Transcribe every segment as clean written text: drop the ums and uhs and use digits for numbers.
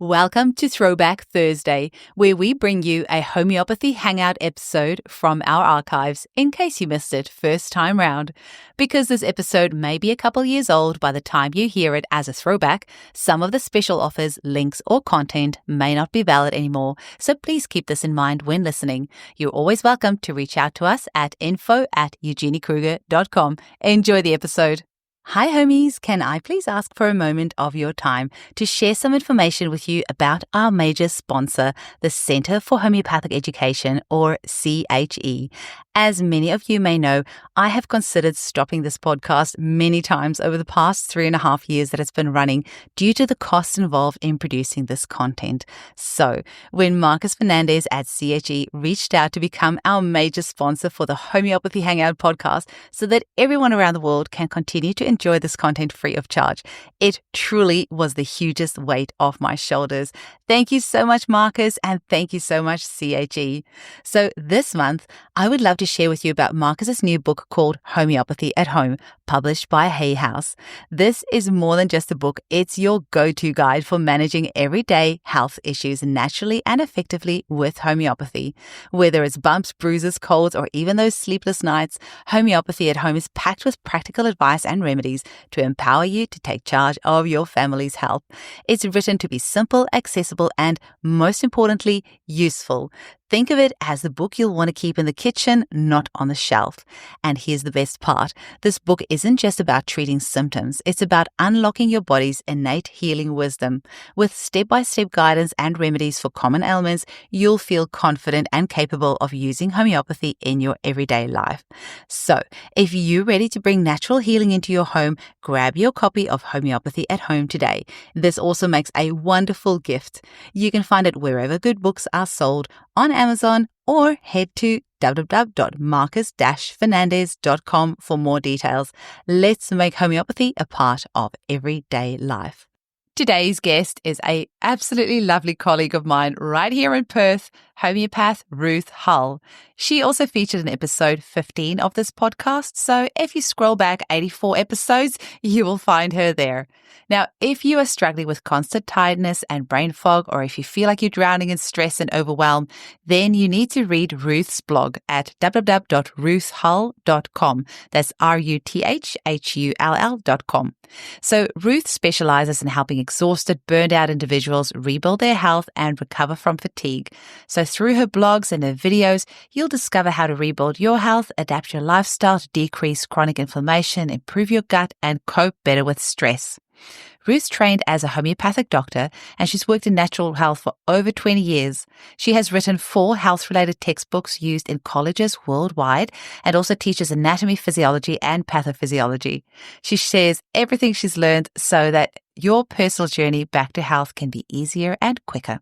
Welcome to Throwback Thursday, where we bring you a homeopathy hangout episode from our archives in case you missed it first time round. Because this episode may be a couple years old by the time you hear it as a throwback, some of the special offers, links, or content may not be valid anymore, so please keep this in mind when listening. You're always welcome to reach out to us at info@eugeniekruger.com. Enjoy the episode. Hi homies, can I please ask for a moment of your time to share some information with you about our major sponsor, the Centre for Homeopathic Education, or CHE. As many of you may know, I have considered stopping this podcast many times over the past 3.5 years that it's been running due to the costs involved in producing this content. So, when Marcus Fernandez at CHE reached out to become our major sponsor for the Homeopathy Hangout podcast so that everyone around the world can continue to enjoy this content free of charge, it truly was the hugest weight off my shoulders. Thank you so much, Marcus, and thank you so much, CHE. So this month, I would love to share with you about Marcus's new book called Homeopathy at Home, published by Hay House. This is more than just a book. It's your go-to guide for managing everyday health issues naturally and effectively with homeopathy. Whether it's bumps, bruises, colds, or even those sleepless nights, Homeopathy at Home is packed with practical advice and remedies to empower you to take charge of your family's health. It's written to be simple, accessible, and most importantly, useful. Think of it as the book you'll want to keep in the kitchen, not on the shelf. And here's the best part. This book isn't just about treating symptoms. It's about unlocking your body's innate healing wisdom. With step-by-step guidance and remedies for common ailments, you'll feel confident and capable of using homeopathy in your everyday life. So, if you're ready to bring natural healing into your home, grab your copy of Homeopathy at Home today. This also makes a wonderful gift. You can find it wherever good books are sold, on Amazon, or head to www.marcus-fernandez.com for more details. Let's make homeopathy a part of everyday life. Today's guest is a absolutely lovely colleague of mine right here in Perth, homeopath Ruth Hull. She also featured in episode 15 of this podcast, so if you scroll back 84 episodes, you will find her there. Now, if you are struggling with constant tiredness and brain fog, or if you feel like you're drowning in stress and overwhelm, then you need to read Ruth's blog at www.ruthhull.com. That's RUTHHULL.com. So Ruth specializes in helping exhausted, burned out individuals rebuild their health and recover from fatigue. So through her blogs and her videos, you'll discover how to rebuild your health, adapt your lifestyle to decrease chronic inflammation, improve your gut, and cope better with stress. Ruth's trained as a homeopathic doctor, and she's worked in natural health for over 20 years. She has written 4 health-related textbooks used in colleges worldwide and also teaches anatomy, physiology, and pathophysiology. She shares everything she's learned so that your personal journey back to health can be easier and quicker.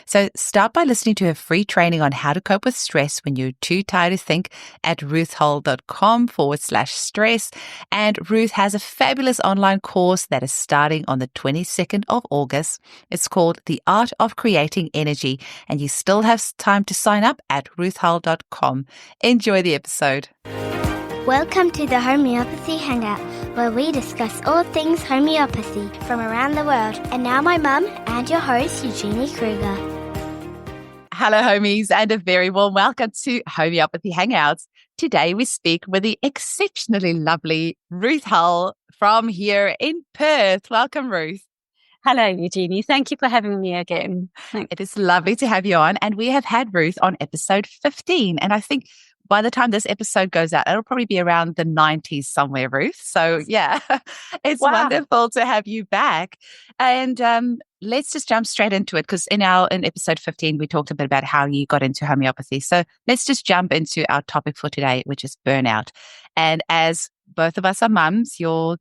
So start by listening to her free training on how to cope with stress when you're too tired to think at ruthhull.com/stress. And Ruth has a fabulous online course that is starting on the 22nd of August. It's called The Art of Creating Energy, and you still have time to sign up at ruthhull.com. Enjoy the episode. Welcome to the Homeopathy Hangout, where we discuss all things homeopathy from around the world. And now my mum and your host, Eugenie Kruger. Hello, homies, and a very warm welcome to Homeopathy Hangouts. Today we speak with the exceptionally lovely Ruth Hull from here in Perth. Welcome, Ruth. Hello, Eugenie. Thank you for having me again. It is lovely to have you on, and we have had Ruth on episode 15, and I think by the time this episode goes out, it'll probably be around the 90s somewhere, Ruth. So yeah, it's wonderful to have you back. And let's just jump straight into it, because in episode 15, we talked a bit about how you got into homeopathy. So let's just jump into our topic for today, which is burnout. And as both of us are mums, your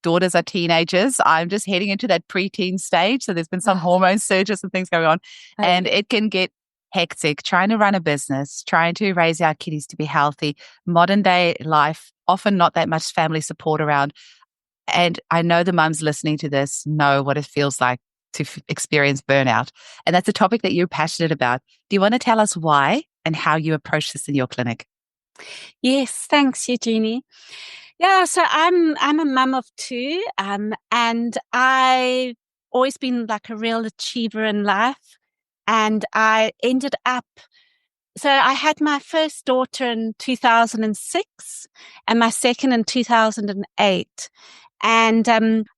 daughters are teenagers. I'm just heading into that preteen stage. So there's been some hormone surges and things going on, and it can get hectic trying to run a business, trying to raise our kiddies to be healthy, modern day life, often not that much family support around. And I know the mums listening to this know what it feels like to experience burnout. And that's a topic that you're passionate about. Do you want to tell us why and how you approach this in your clinic? Yes, thanks, Eugenie. Yeah, so I'm a mum of 2, and I always been like a real achiever in life. And I ended up, so I had my first daughter in 2006 and my second in 2008. And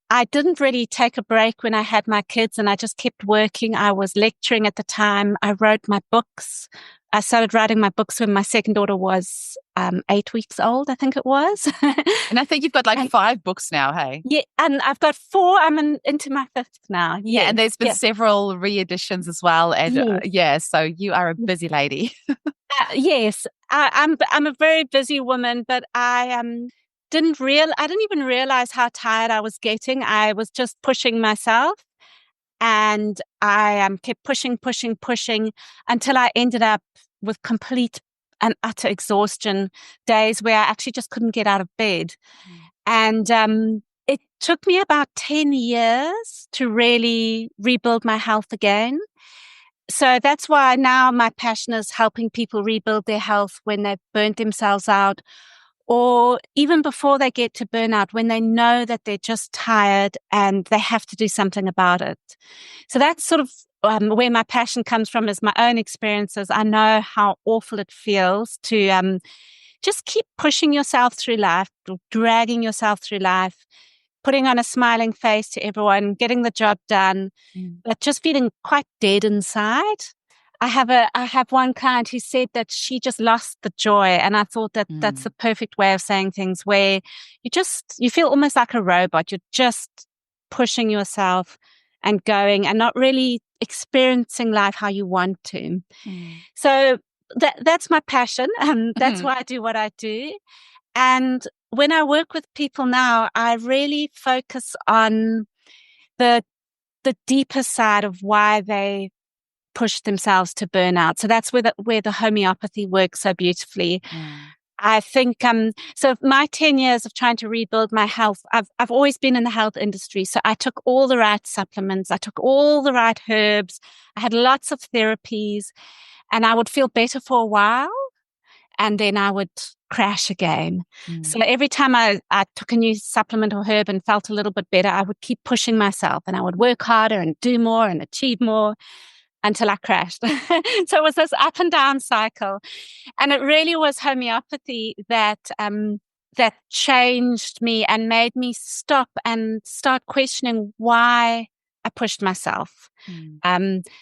I didn't really take a break when I had my kids, and I just kept working. I was lecturing at the time. I wrote my books. I started writing my books when my second daughter was 8 weeks old, I think it was. And I think you've got like 5 books now, hey? Yeah, and I've got 4. I'm into my 5th now. Yeah, and there's been several re-editions as well. And so you are a busy lady. Yes, I'm a very busy woman, but I didn't even realize how tired I was getting. I was just pushing myself, and I kept pushing until I ended up with complete and utter exhaustion, days where I actually just couldn't get out of bed. And it took me about 10 years to really rebuild my health again. So that's why now my passion is helping people rebuild their health when they've burnt themselves out, or even before they get to burnout, when they know that they're just tired and they have to do something about it. So that's sort of where my passion comes from, is my own experiences. I know how awful it feels to just keep pushing yourself through life, dragging yourself through life, putting on a smiling face to everyone, getting the job done, but just feeling quite dead inside. I have one client who said that she just lost the joy, and I thought that that's the perfect way of saying things, where you feel almost like a robot. You're just pushing yourself and going and not really experiencing life how you want to. So that's my passion, and that's why I do what I do. And when I work with people now, I really focus on the deeper side of why they push themselves to burnout. So that's where the homeopathy works so beautifully. I think so my 10 years of trying to rebuild my health, I've always been in the health industry. So I took all the right supplements, I took all the right herbs, I had lots of therapies, and I would feel better for a while, and then I would crash again. So every time I took a new supplement or herb and felt a little bit better, I would keep pushing myself, and I would work harder and do more and achieve more until I crashed. So it was this up and down cycle. And it really was homeopathy that changed me and made me stop and start questioning why I pushed myself.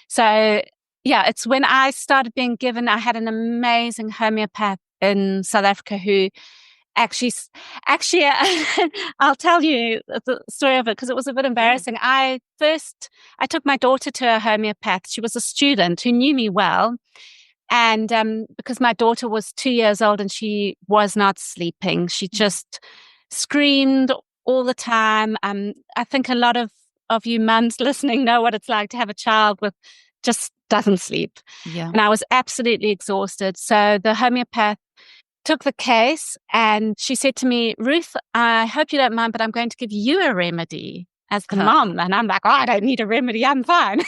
So yeah, it's when I started being given, I had an amazing homeopath in South Africa who actually, I'll tell you the story of it because it was a bit embarrassing. I took my daughter to a homeopath. She was a student who knew me well. And because my daughter was 2 years old and she was not sleeping, she just screamed all the time. I think a lot of you mums listening know what it's like to have a child with just doesn't sleep. Yeah. And I was absolutely exhausted. So the homeopath took the case and she said to me, "Ruth, I hope you don't mind, but I'm going to give you a remedy as the mom." And I'm like, "Oh, I don't need a remedy. I'm fine."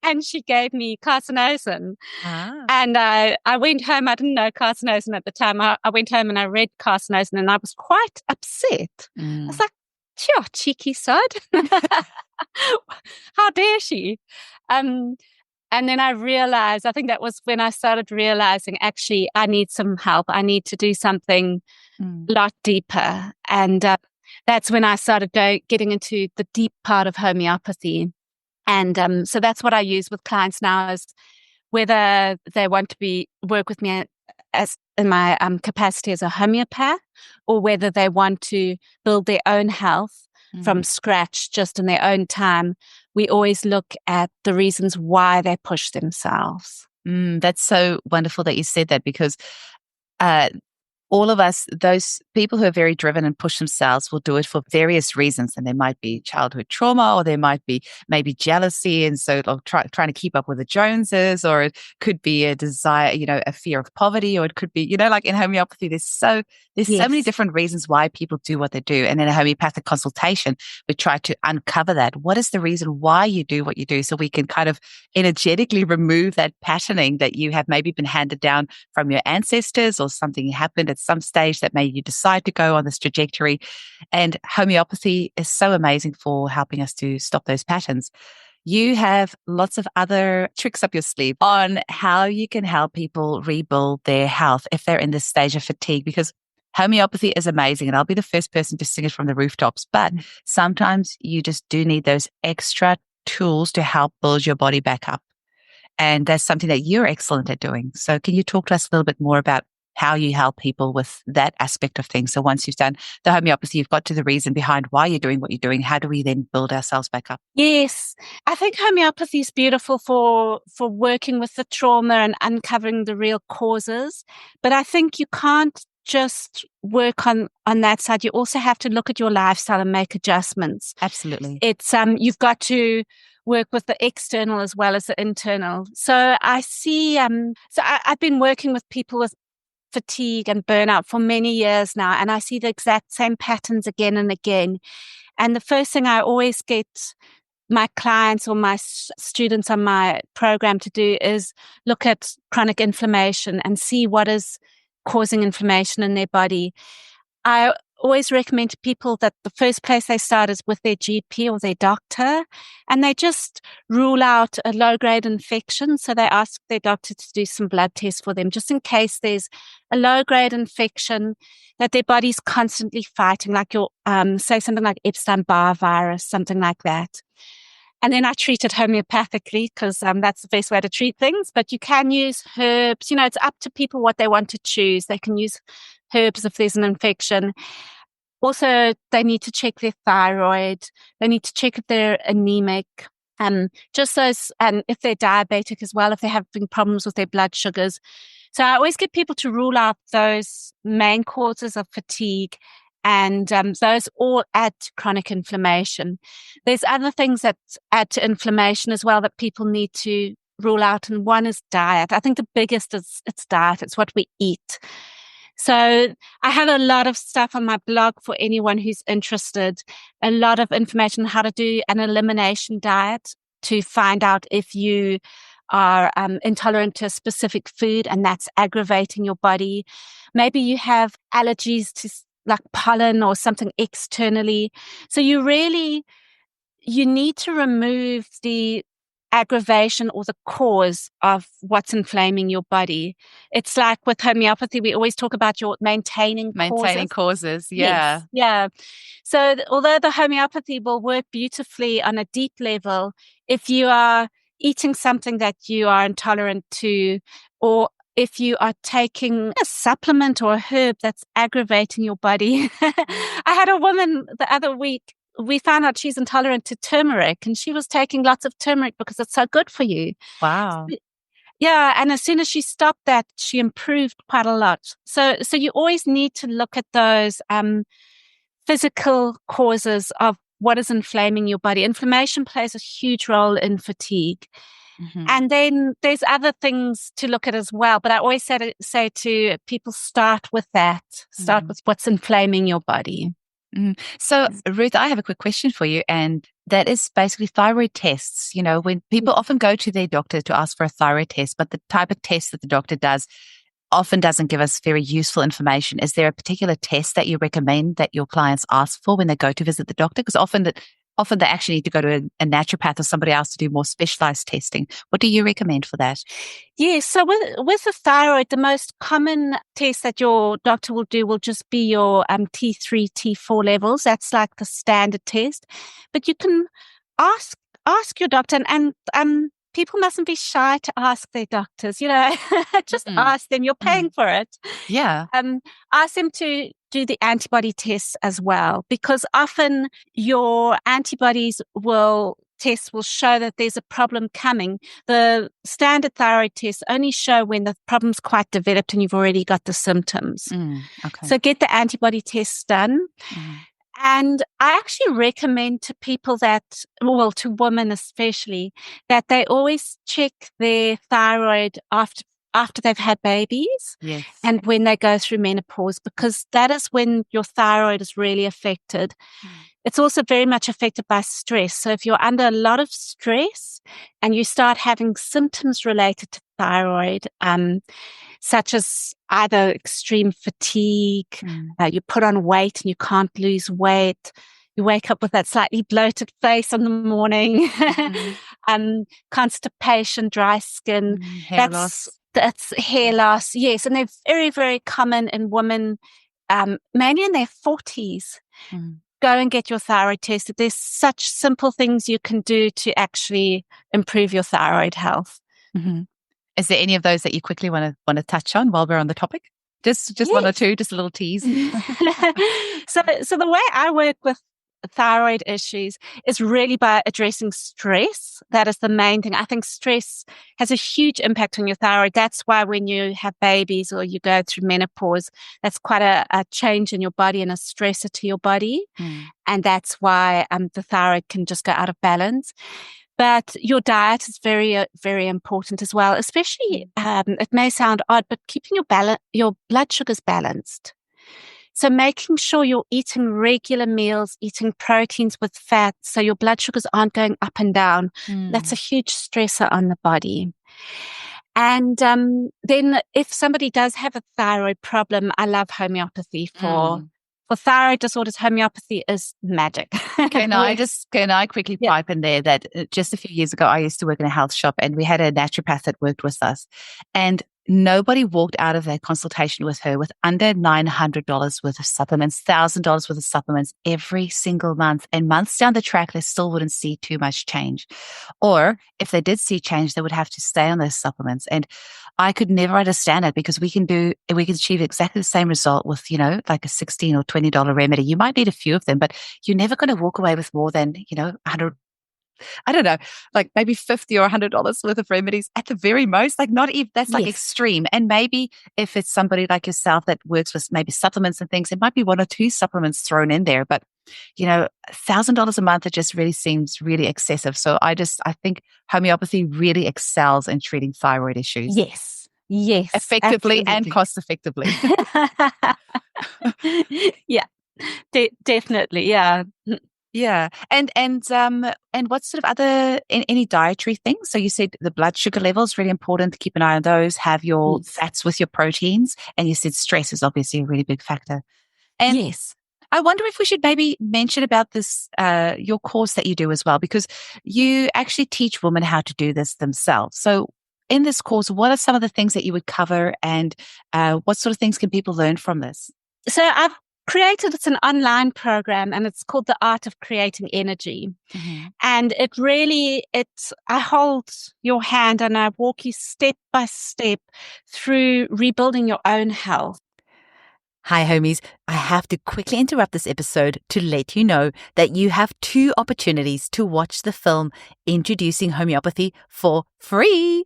And she gave me carcinosin. And I went home. I didn't know carcinosin at the time. I went home and I read carcinosin and I was quite upset. I was like, "Sure, cheeky sod. How dare she?" And then I realized, I think that was when I started realizing, actually, I need some help. I need to do something a lot deeper. And that's when I started getting into the deep part of homeopathy. And so that's what I use with clients now, is whether they want to work with me as in my capacity as a homeopath, or whether they want to build their own health from scratch, just in their own time. We always look at the reasons why they push themselves. That's so wonderful that you said that, because all of us, those people who are very driven and push themselves, will do it for various reasons. And there might be childhood trauma, or there might be maybe jealousy. And so trying to keep up with the Joneses, or it could be a desire, a fear of poverty, or it could be, like in homeopathy, there's so many different reasons why people do what they do. And in a homeopathic consultation, we try to uncover that. What is the reason why you do what you do? So we can kind of energetically remove that patterning that you have maybe been handed down from your ancestors, or something happened at at some stage that made you decide to go on this trajectory. And homeopathy is so amazing for helping us to stop those patterns. You have lots of other tricks up your sleeve on how you can help people rebuild their health if they're in this stage of fatigue, because homeopathy is amazing and I'll be the first person to sing it from the rooftops. But sometimes you just do need those extra tools to help build your body back up. And that's something that you're excellent at doing. So can you talk to us a little bit more about how you help people with that aspect of things? So once you've done the homeopathy, you've got to the reason behind why you're doing what you're doing. How do we then build ourselves back up? Yes, I think homeopathy is beautiful for working with the trauma and uncovering the real causes. But I think you can't just work on that side. You also have to look at your lifestyle and make adjustments. Absolutely. It's you've got to work with the external as well as the internal. So I see, I've been working with people with fatigue and burnout for many years now, and I see the exact same patterns again and again. And the first thing I always get my clients or my students on my program to do is look at chronic inflammation and see what is causing inflammation in their body. I always recommend to people that the first place they start is with their GP or their doctor, and they just rule out a low-grade infection. So they ask their doctor to do some blood tests for them, just in case there's a low-grade infection that their body's constantly fighting, like your, say something like Epstein-Barr virus, something like that. And then I treat it homeopathically because that's the best way to treat things. But you can use herbs. It's up to people what they want to choose. They can use herbs if there's an infection. Also, they need to check their thyroid. They need to check if they're anemic. Just those, and if they're diabetic as well, if they're having problems with their blood sugars. So I always get people to rule out those main causes of fatigue. And those all add to chronic inflammation. There's other things that add to inflammation as well that people need to rule out. And one is diet. I think the biggest is it's diet. It's what we eat. So I have a lot of stuff on my blog for anyone who's interested, a lot of information on how to do an elimination diet to find out if you are intolerant to a specific food and that's aggravating your body. Maybe you have allergies to like pollen or something externally. So you need to remove the aggravation or the cause of what's inflaming your body. It's like with homeopathy, we always talk about your maintaining causes. Yeah. Yes, yeah. So although the homeopathy will work beautifully on a deep level, if you are eating something that you are intolerant to, or if you are taking a supplement or a herb that's aggravating your body. I had a woman the other week, we found out she's intolerant to turmeric, and she was taking lots of turmeric because it's so good for you. Wow. Yeah, and as soon as she stopped that, she improved quite a lot. So you always need to look at those physical causes of what is inflaming your body. Inflammation plays a huge role in fatigue. Mm-hmm. And then there's other things to look at as well. But I always say to people, start with that. Start with what's inflaming your body. So, Ruth, I have a quick question for you. And that is basically thyroid tests. When people often go to their doctor to ask for a thyroid test, but the type of test that the doctor does often doesn't give us very useful information. Is there a particular test that you recommend that your clients ask for when they go to visit the doctor? Because often they actually need to go to a naturopath or somebody else to do more specialized testing. What do you recommend for that? Yes. So with the thyroid, the most common test that your doctor will do will just be your T3, T4 levels. That's like the standard test. But you can ask your doctor, and people mustn't be shy to ask their doctors, just ask them. You're paying for it. Yeah. Ask them to do the antibody tests as well, because often your antibodies will show that there's a problem coming. The standard thyroid tests only show when the problem's quite developed and you've already got the symptoms. Okay. So get the antibody tests done. And I actually recommend to people to women especially, that they always check their thyroid after they've had babies. Yes. And when they go through menopause, because that is when your thyroid is really affected. It's also very much affected by stress. So if you're under a lot of stress and you start having symptoms related to thyroid, such as either extreme fatigue, you put on weight and you can't lose weight, you wake up with that slightly bloated face in the morning, constipation, dry skin, hair loss. That's hair loss, yes. And they're very, very common in women, mainly in their 40s. Go and get your thyroid tested. There's such simple things you can do to actually improve your thyroid health. Is there any of those that you quickly want to touch on while we're on the topic? Just yes. One or two, just a little tease. So the way I work with thyroid issues is really by addressing stress. That is the main thing. I think stress has a huge impact on your thyroid. That's why when you have babies or you go through menopause, that's quite a change in your body and a stressor to your body. And that's why the thyroid can just go out of balance. But your diet is very, very important as well, especially, it may sound odd, but keeping your blood sugars balanced. So making sure you're eating regular meals, eating proteins with fat, so your blood sugars aren't going up and down. That's a huge stressor on the body. And then if somebody does have a thyroid problem, I love homeopathy for thyroid disorders. Homeopathy is magic. Can I quickly pipe in there that just a few years ago, I used to work in a health shop and we had a naturopath that worked with us, and nobody walked out of that consultation with her with under $900 worth of supplements, $1,000 worth of supplements every single month. And months down the track, they still wouldn't see too much change. Or if they did see change, they would have to stay on those supplements. And I could never understand it, because we can achieve exactly the same result with, like a $16 or $20 remedy. You might need a few of them, but you're never going to walk away with more than, 100. I don't know, like maybe $50 or $100 worth of remedies at the very most. Like not even, that's like extreme. And maybe if it's somebody like yourself that works with maybe supplements and things, it might be one or two supplements thrown in there. But, $1,000 a month, it just really seems really excessive. So I think homeopathy really excels in treating thyroid issues. Yes. Effectively, absolutely. And cost effectively. Yeah, definitely. Yeah. Yeah. And what sort of other, any dietary things? So you said the blood sugar level is really important to keep an eye on those, have your fats with your proteins. And you said stress is obviously a really big factor. And yes. I wonder if we should maybe mention about this, your course that you do as well, because you actually teach women how to do this themselves. So in this course, what are some of the things that you would cover, and what sort of things can people learn from this? So I've created, it's an online program, and it's called The Art of Creating Energy. And I hold your hand and I walk you step by step through rebuilding your own health. Hi, homies. I have to quickly interrupt this episode to let you know that you have 2 opportunities to watch the film Introducing Homeopathy for free,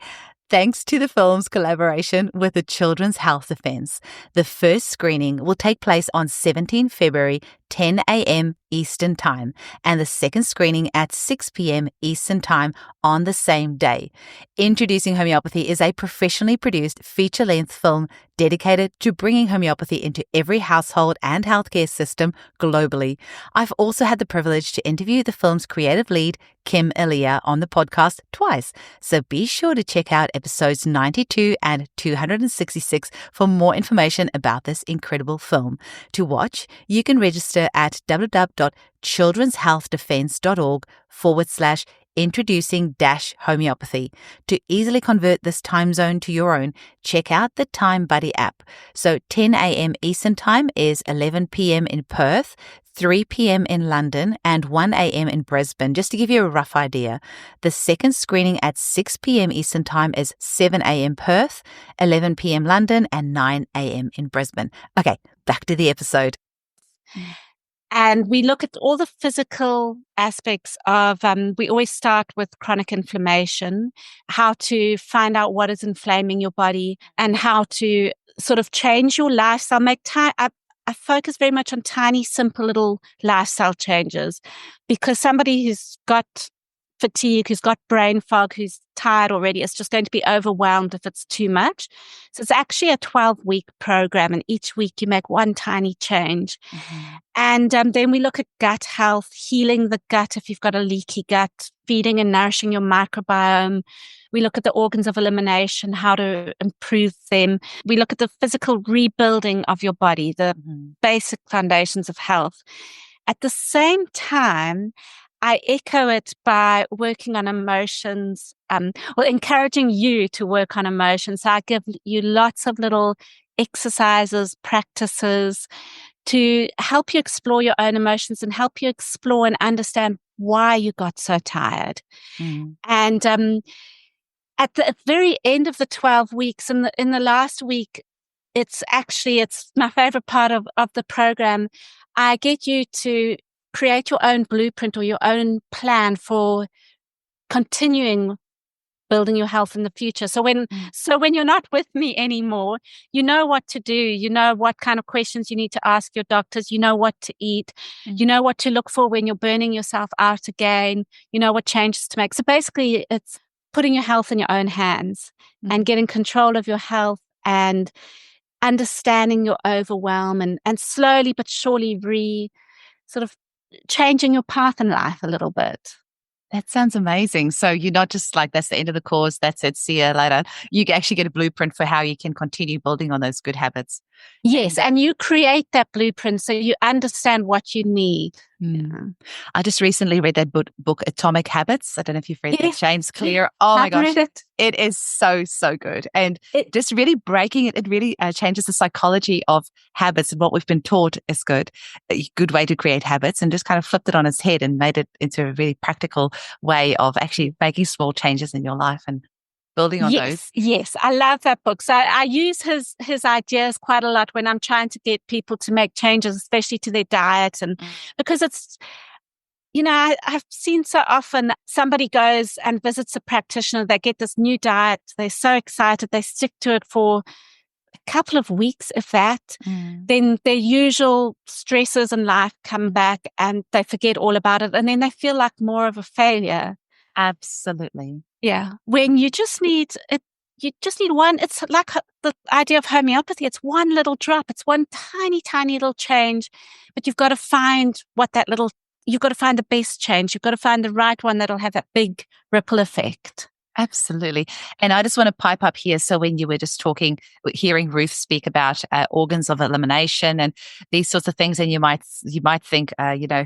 thanks to the film's collaboration with the Children's Health Defence. The first screening will take place on 17 February, 10 a.m. Eastern Time, and the second screening at 6 p.m. Eastern Time on the same day. Introducing Homeopathy is a professionally produced feature-length film dedicated to bringing homeopathy into every household and healthcare system globally. I've also had the privilege to interview the film's creative lead, Kim Elia, on the podcast twice, so be sure to check out episodes 92 and 266 for more information about this incredible film. To watch, you can register at www.children'shealthDefence.org/introducing-homeopathy. To easily convert this time zone to your own, check out the Time Buddy app. So 10 a.m. Eastern Time is 11 p.m. in Perth, 3 p.m. in London, and 1 a.m. in Brisbane, just to give you a rough idea. The second screening at 6 p.m. Eastern Time is 7 a.m. Perth, 11 p.m. London, and 9 a.m. in Brisbane. Okay, back to the episode. And we look at all the physical aspects of, we always start with chronic inflammation, how to find out what is inflaming your body and how to sort of change your lifestyle. I focus very much on tiny, simple little lifestyle changes, because somebody who's got fatigue, who's got brain fog, who's tired already, is just going to be overwhelmed if it's too much. So it's actually a 12-week program, and each week you make one tiny change. Mm-hmm. And then we look at gut health, healing the gut if you've got a leaky gut, feeding and nourishing your microbiome. We look at the organs of elimination, how to improve them. We look at the physical rebuilding of your body, the basic foundations of health. At the same time, I echo it by working on emotions, encouraging you to work on emotions. So I give you lots of little exercises, practices to help you explore your own emotions and help you explore and understand why you got so tired. And at the very end of the 12 weeks, in the last week, it's my favorite part of the program. I get you to create your own blueprint or your own plan for continuing building your health in the future. So when you're not with me anymore, you know what to do. You know what kind of questions you need to ask your doctors. You know what to eat. You know what to look for when you're burning yourself out again. You know what changes to make. So basically, it's putting your health in your own hands and getting control of your health and understanding your overwhelm and slowly but surely sort of changing your path in life a little bit. That sounds amazing. So you're not just like, that's the end of the course, that's it, see you later. You actually get a blueprint for how you can continue building on those good habits. Yes, and you create that blueprint so you understand what you need. Yeah. I just recently read that book Atomic Habits. I don't know if you've read that, James Clear. Oh my gosh. It is so, so good. And just really breaking it really changes the psychology of habits, and what we've been taught is good. A good way to create habits, and just kind of flipped it on its head and made it into a really practical way of actually making small changes in your life and building on those. Yes, I love that book. So I use his ideas quite a lot when I'm trying to get people to make changes, especially to their diet. And because it's, I've seen so often somebody goes and visits a practitioner, they get this new diet, they're so excited, they stick to it for a couple of weeks, if that. Then their usual stresses in life come back and they forget all about it. And then they feel like more of a failure. Absolutely. Yeah. When you just need it, you just need one. It's like the idea of homeopathy. It's one little drop. It's one tiny, tiny little change, but you've got to find you've got to find the best change. You've got to find the right one that'll have that big ripple effect. Absolutely. And I just want to pipe up here. So when you were just hearing Ruth speak about organs of elimination and these sorts of things, and you might think,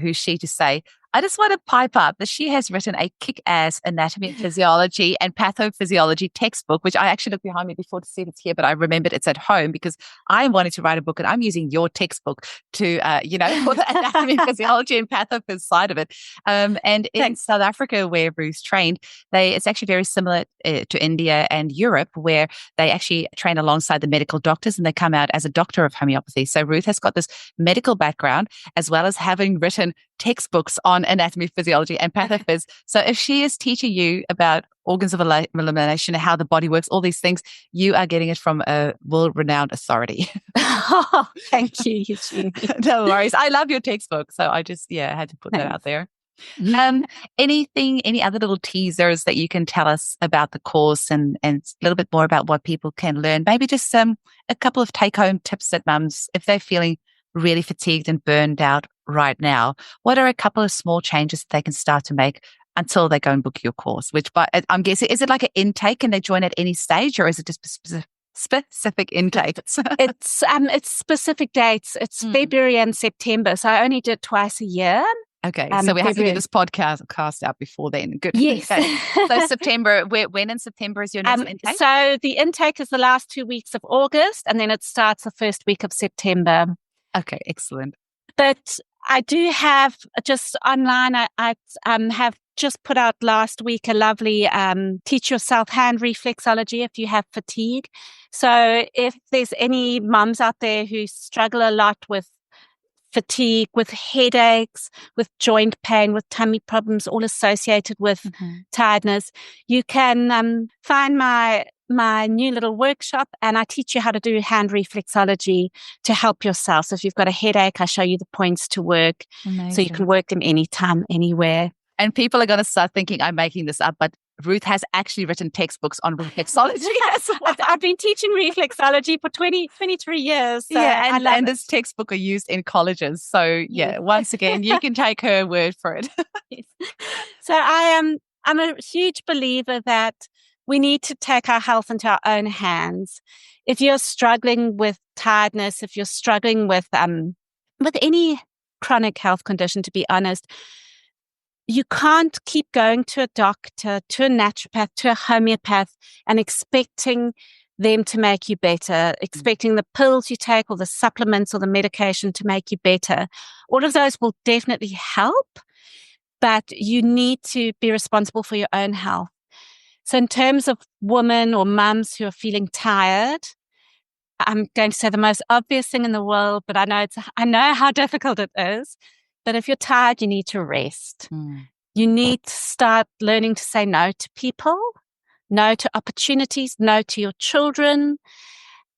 who's she to say? I just want to pipe up that she has written a kick-ass anatomy and physiology and pathophysiology textbook, which I actually looked behind me before to see if it's here, but I remembered it's at home because I wanted to write a book and I'm using your textbook to, for the anatomy, physiology and pathophys side of it. And in South Africa, where Ruth trained, it's actually very similar to India and Europe, where they actually train alongside the medical doctors and they come out as a doctor of homeopathy. So Ruth has got this medical background as well as having written textbooks on anatomy, physiology, and pathophys. So if she is teaching you about organs of elimination, how the body works, all these things, you are getting it from a world-renowned authority. Oh, thank you, Eugenie. No worries. I love your textbook. So I just, had to put that out there. Any other little teasers that you can tell us about the course and a little bit more about what people can learn? Maybe just a couple of take-home tips that mums, if they're feeling really fatigued and burned out right now, what are a couple of small changes that they can start to make until they go and book your course? Which, I'm guessing, is it like an intake and they join at any stage, or is it just specific intakes? It's specific dates. It's February and September, so I only did twice a year. Okay, so we have to get this podcast out before then. Good. Yes. Okay. So September, when in September is your next intake? So the intake is the last 2 weeks of August, and then it starts the first week of September. Okay, excellent. But I do have just online, I have just put out last week a lovely teach yourself hand reflexology if you have fatigue. So if there's any mums out there who struggle a lot with fatigue, with headaches, with joint pain, with tummy problems, all associated with tiredness, you can find my new little workshop, and I teach you how to do hand reflexology to help yourself. So if you've got a headache, I show you the points to work. Amazing. So you can work them anytime, anywhere. And people are going to start thinking I'm making this up, but Ruth has actually written textbooks on reflexology as well. I've been teaching reflexology for 23 years. So and this textbook are used in colleges. So once again, you can take her word for it. Yes. So I'm a huge believer that we need to take our health into our own hands. If you're struggling with tiredness, if you're struggling with any chronic health condition, to be honest, you can't keep going to a doctor, to a naturopath, to a homeopath and expecting them to make you better, expecting the pills you take or the supplements or the medication to make you better. All of those will definitely help, but you need to be responsible for your own health. So in terms of women or mums who are feeling tired, I'm going to say the most obvious thing in the world, but I know how difficult it is. But if you're tired, you need to rest. You need to start learning to say no to people, no to opportunities, no to your children,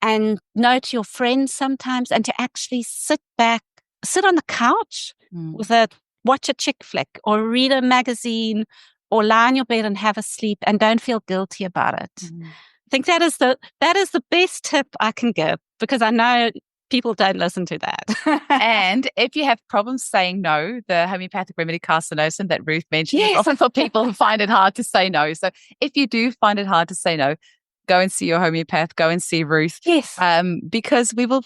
and no to your friends sometimes, and to actually sit on the couch watch a chick flick or read a magazine or lie on your bed and have a sleep and don't feel guilty about it. I think that is the best tip I can give, because I know people don't listen to that. And if you have problems saying no, the homeopathic remedy carcinosin that Ruth mentioned is often for people who find it hard to say no. So if you do find it hard to say no, go and see your homeopath, go and see Ruth. Yes. Because we will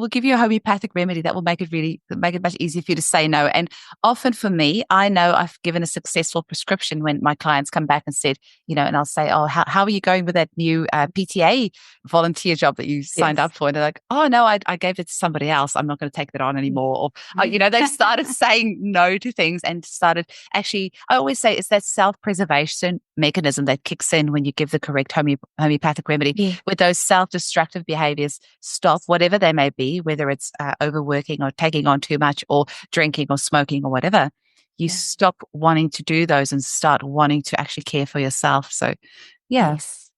give you a homeopathic remedy that will make it much easier for you to say no. And often for me, I know I've given a successful prescription when my clients come back and said, and I'll say, oh, how are you going with that new PTA volunteer job that you signed up for? And they're like, oh, no, I gave it to somebody else. I'm not going to take that on anymore. Or, they've started saying no to things and started actually, I always say it's that self-preservation mechanism that kicks in when you give the correct homeopathic remedy, where those self-destructive behaviors stop, whatever they may be, whether it's overworking or taking on too much or drinking or smoking or whatever. You stop wanting to do those and start wanting to actually care for yourself. So, Yes.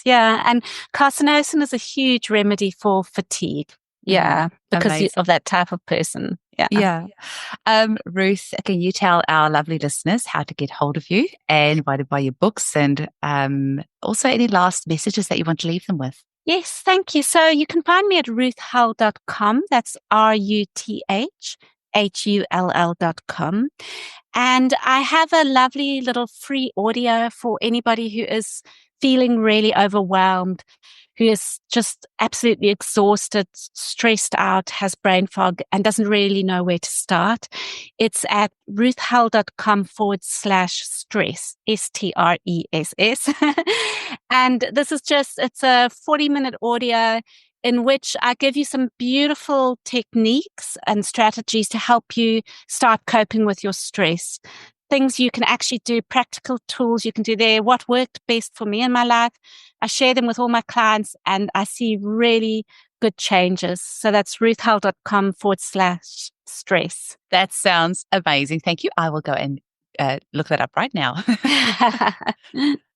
And carcinosin is a huge remedy for fatigue. Because of that type of person. Ruth, can you tell our lovely listeners how to get hold of you and why to buy your books, and also any last messages that you want to leave them with? Yes, thank you. So you can find me at ruthhull.com. That's RUTHHULL.com. And I have a lovely little free audio for anybody who is feeling really overwhelmed, who is just absolutely exhausted, stressed out, has brain fog, and doesn't really know where to start. It's at ruthhull.com/stress, STRESS. And this is it's a 40-minute audio in which I give you some beautiful techniques and strategies to help you start coping with your stress. Things you can actually do, practical tools you can do there, what worked best for me in my life. I share them with all my clients and I see really good changes. So that's ruthhull.com/stress. That sounds amazing. Thank you. I will go and look that up right now.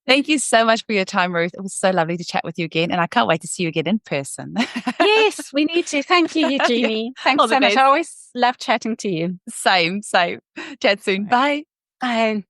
Thank you so much for your time, Ruth. It was so lovely to chat with you again, and I can't wait to see you again in person. Yes, we need to. Thank you, Eugenie. Thanks so much. I always love chatting to you. Same. Chat soon. Bye. Bye.